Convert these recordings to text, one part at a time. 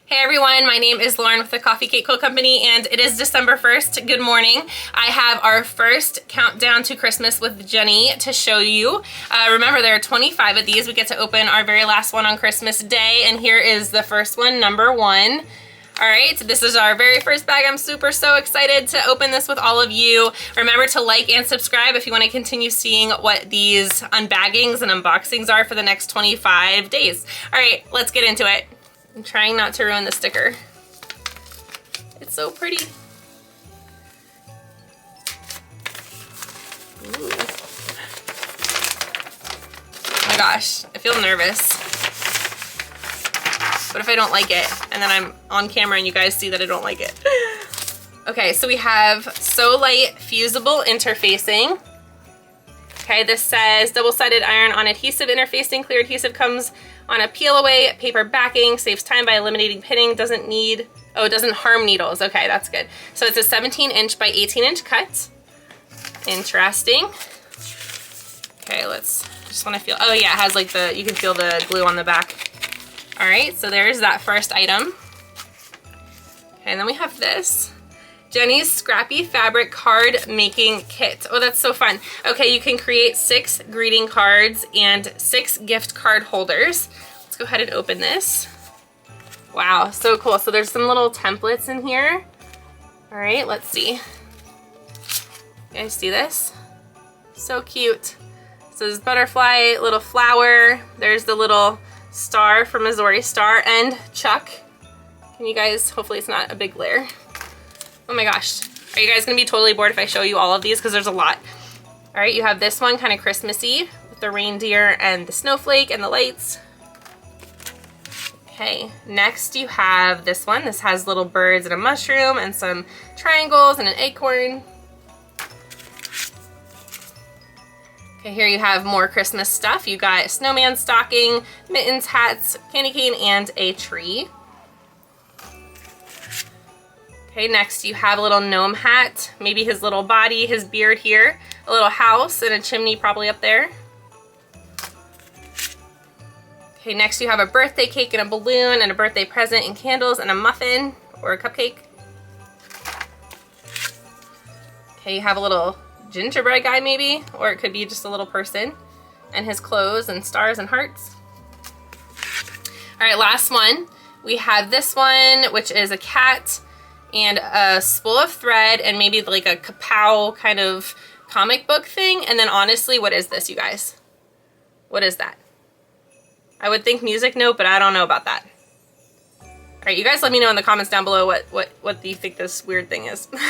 Hey everyone, my name is Lauren with the Coffee Cake Quilt Company, and it is December 1st. Good morning. I have our first countdown to Christmas with Jenny to show you. Remember, there are 25 of these. We get to open our very last one on Christmas Day, and here is the first one, number 1. All right, this is our very first bag. I'm so excited to open this with all of you. Remember to like and subscribe if you want to continue seeing what these unbaggings and unboxings are for the next 25 days. All right, let's get into it. I'm trying not to ruin the sticker. It's so pretty. Ooh. Oh my gosh, I feel nervous. What if I don't like it? And then I'm on camera and you guys see that I don't like it. Okay, so we have So Light Fusible Interfacing. Okay, this says double-sided iron-on adhesive interfacing. Clear adhesive comes on a peel-away paper backing, saves time by eliminating pitting, it doesn't harm needles. Okay, that's good. So it's a 17-inch by 18-inch cut. Interesting. Okay, just want to feel, oh yeah, it has like you can feel the glue on the back. All right, so there's that first item. Okay, and then we have this. Jenny's Scrappy Fabric Card Making Kit. Oh, that's so fun. Okay, you can create 6 greeting cards and 6 gift card holders. Let's go ahead and open this. Wow, so cool. So there's some little templates in here. All right, let's see. You guys see this? So cute. So there's butterfly, little flower. There's the little star from Missouri Star and Chuck. Can you guys, hopefully it's not a big glare. Oh my gosh. Are you guys gonna be totally bored if I show you all of these? Because there's a lot. All right, you have this one kind of Christmassy with the reindeer and the snowflake and the lights. Okay, next you have this one. This has little birds and a mushroom and some triangles and an acorn. Okay, here you have more Christmas stuff. You got a snowman stocking, mittens, hats, candy cane, and a tree. Okay, next you have a little gnome hat, maybe his little body, his beard here, a little house and a chimney probably up there. Okay, next you have a birthday cake and a balloon and a birthday present and candles and a muffin or a cupcake. Okay, you have a little gingerbread guy maybe, or it could be just a little person and his clothes and stars and hearts. All right, last one. We have this one, which is a cat and a spool of thread and maybe like a kapow kind of comic book thing. And then honestly, what is this, you guys? What is that? I would think music note, but I don't know about that. All right, you guys let me know in the comments down below what do you think this weird thing is. All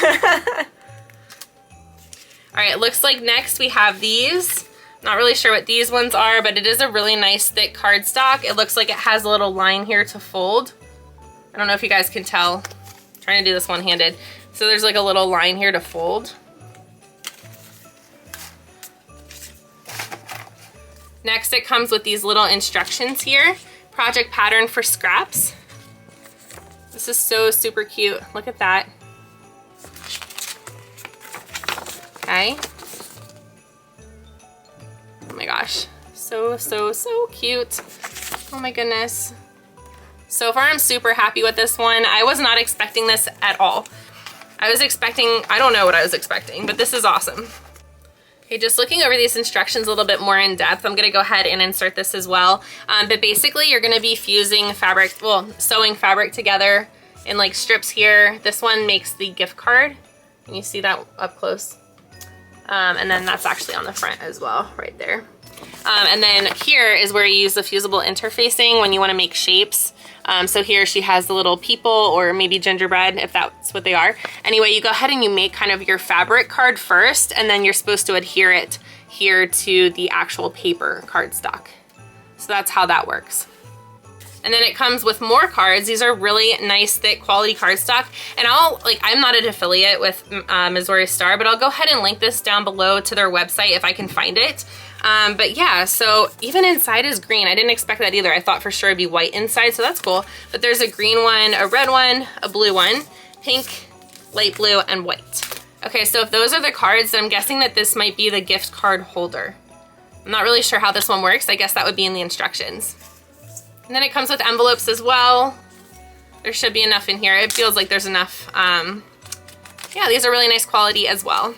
right, it looks like next we have these. Not really sure what these ones are, but it is a really nice thick cardstock. It looks like it has a little line here to fold. I don't know if you guys can tell. Trying to do this one-handed. So there's like a little line here to fold. Next, it comes with these little instructions here. Project pattern for scraps. This is so super cute. Look at that. Okay. Oh my gosh. So cute. Oh my goodness. So far, I'm super happy with this one. I was not expecting this at all. I was expecting, I don't know what I was expecting, but this is awesome. Okay, just looking over these instructions a little bit more in depth, I'm gonna go ahead and insert this as well. But basically, you're gonna be fusing fabric, well, sewing fabric together in like strips here. This one makes the gift card. Can you see that up close? And then that's actually on the front as well, right there. And then here is where you use the fusible interfacing when you wanna make shapes. So here she has the little people or maybe gingerbread if that's what they are. Anyway, you go ahead and you make kind of your fabric card first and then you're supposed to adhere it here to the actual paper cardstock. So that's how that works. And then it comes with more cards. These are really nice, thick quality cardstock. And I'm not an affiliate with Missouri Star, but I'll go ahead and link this down below to their website if I can find it. But yeah, so even inside is green. I didn't expect that either. I thought for sure it'd be white inside, so that's cool. But there's a green one, a red one, a blue one, pink, light blue, and white. Okay, so if those are the cards, then I'm guessing that this might be the gift card holder. I'm not really sure how this one works. I guess that would be in the instructions. And then it comes with envelopes as well. There should be enough in here. It feels like there's enough. Yeah, these are really nice quality as well.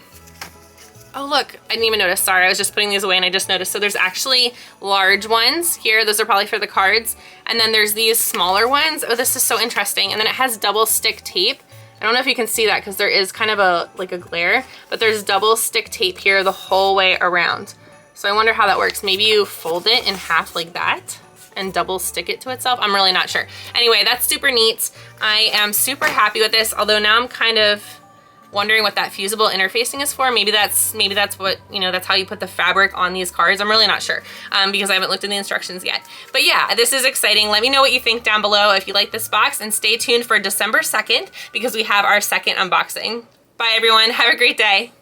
Oh look, I didn't even notice, sorry, I was just putting these away and I just noticed. So there's actually large ones here, those are probably for the cards. And then there's these smaller ones. Oh, this is so interesting. And then it has double stick tape. I don't know if you can see that because there is kind of like a glare, but there's double stick tape here the whole way around. So I wonder how that works. Maybe you fold it in half like that and double stick it to itself. I'm really not sure. Anyway, that's super neat. I am super happy with this, although now I'm kind of wondering what that fusible interfacing is for. Maybe that's what, you know, that's how you put the fabric on these cards. I'm really not sure because I haven't looked in the instructions yet. But yeah, this is exciting. Let me know what you think down below if you like this box, and stay tuned for December 2nd because we have our second unboxing. Bye everyone, have a great day.